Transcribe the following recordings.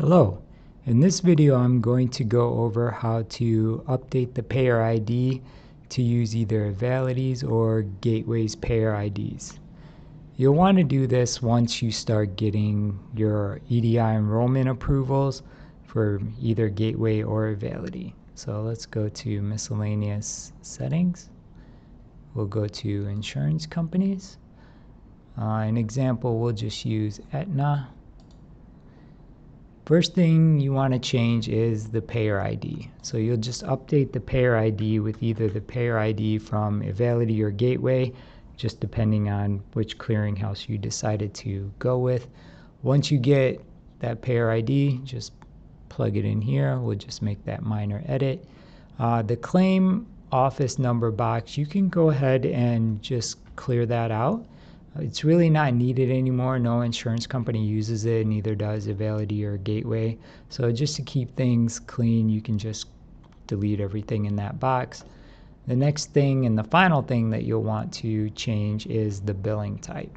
Hello. In this video I'm going to go over how to update the payer ID to use either Avality's or Gateway's payer IDs. You'll want to do this once you start getting your EDI enrollment approvals for either Gateway or Availity. So let's go to miscellaneous settings. We'll go to insurance companies. An example, we'll just use Aetna. First thing you want to change is the payer ID. So you'll just update the payer ID with either the payer ID from Availity or Gateway, just depending on which clearinghouse you decided to go with. Once you get that payer ID, just plug it in here. We'll just make that minor edit. The claim office number box, you can go ahead and just clear that out. It's really not needed anymore. No insurance company uses it, neither does Availity or Gateway. So just to keep things clean, you can just delete everything in that box. The next thing and the final thing that you'll want to change is the billing type.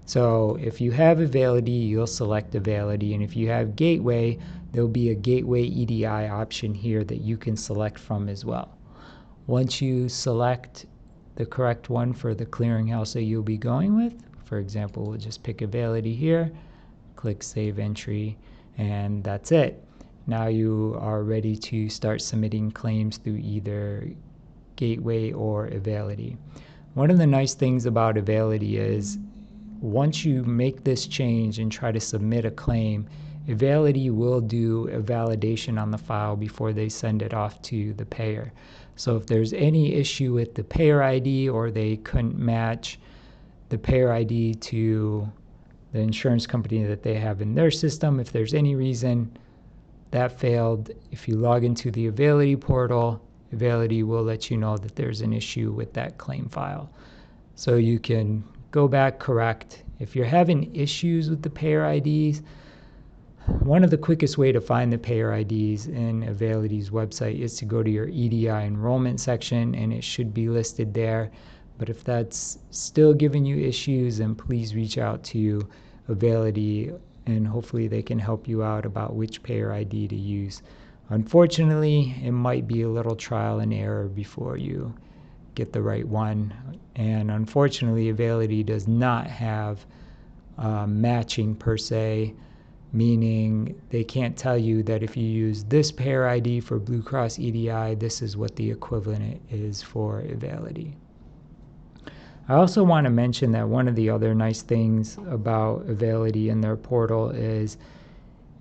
So if you have Availity, you'll select Availity, and if you have Gateway, there'll be a Gateway EDI option here that you can select from as well. Once you select the correct one for the clearinghouse that you'll be going with, for example, we'll just pick Availity here, click Save Entry, and that's it. Now you are ready to start submitting claims through either Gateway or Availity. One of the nice things about Availity is once you make this change and try to submit a claim, Availity will do a validation on the file before they send it off to the payer. So if there's any issue with the payer ID or they couldn't match the payer ID to the insurance company that they have in their system, if there's any reason that failed, if you log into the Availity portal, Availity will let you know that there's an issue with that claim file. So you can go back, correct. If you're having issues with the payer IDs, one of the quickest way to find the payer IDs in Avality's website is to go to your EDI enrollment section, and it should be listed there. But if that's still giving you issues, then please reach out to Availity, and hopefully they can help you out about which payer ID to use. Unfortunately, it might be a little trial and error before you get the right one. And unfortunately, Availity does not have matching per se, meaning they can't tell you that if you use this payer ID for Blue Cross EDI, this is what the equivalent is for Availity. I also want to mention that one of the other nice things about Availity in their portal is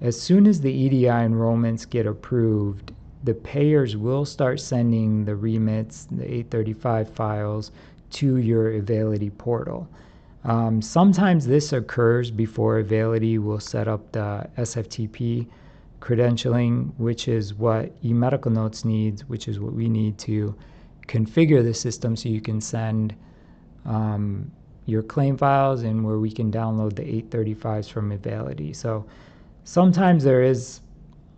as soon as the EDI enrollments get approved, the payers will start sending the remits, the 835 files, to your Availity portal. Sometimes this occurs before Availity will set up the SFTP credentialing, which is what eMedical Notes needs, which is what we need to configure the system so you can send your claim files and where we can download the 835s from Availity. So sometimes there is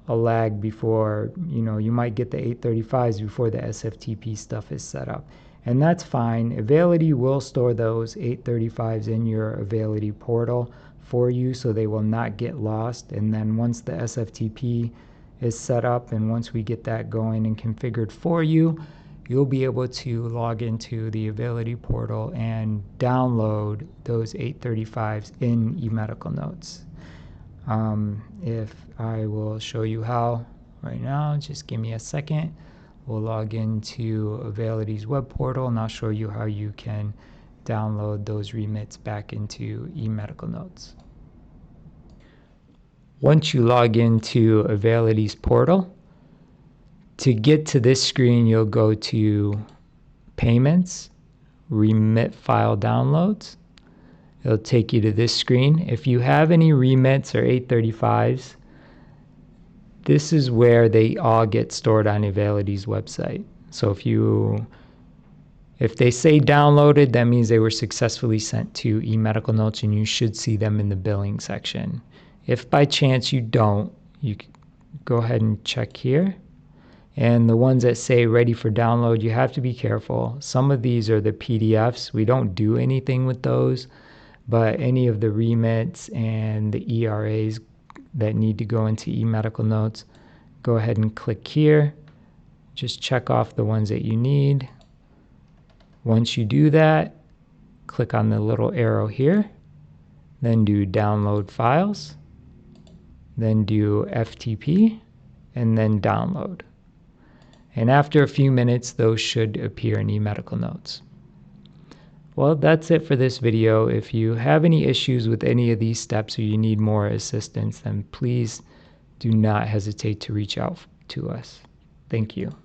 a lag before, you might get the 835s before the SFTP stuff is set up. And that's fine. Availity will store those 835s in your Availity portal for you so they will not get lost. And then once the SFTP is set up and once we get that going and configured for you, you'll be able to log into the Availity portal and download those 835s in eMedical Notes. If I will show you how right now, just give me a second. We'll log into Avality's web portal and I'll show you how you can download those remits back into eMedical Notes. Once you log into Avality's portal, to get to this screen, you'll go to Payments, Remit File Downloads. It'll take you to this screen. If you have any remits or 835s, this is where they all get stored on Avality's website. So if they say downloaded, that means they were successfully sent to eMedical Notes and you should see them in the billing section. If by chance you don't, you can go ahead and check here. And the ones that say ready for download, you have to be careful. Some of these are the PDFs. We don't do anything with those, but any of the remits and the ERAs, that need to go into eMedical Notes, go ahead and click here. Just check off the ones that you need. Once you do that, click on the little arrow here, then do Download Files, then do FTP, and then Download. And after a few minutes, those should appear in eMedical Notes. Well, that's it for this video. If you have any issues with any of these steps or you need more assistance, then please do not hesitate to reach out to us. Thank you.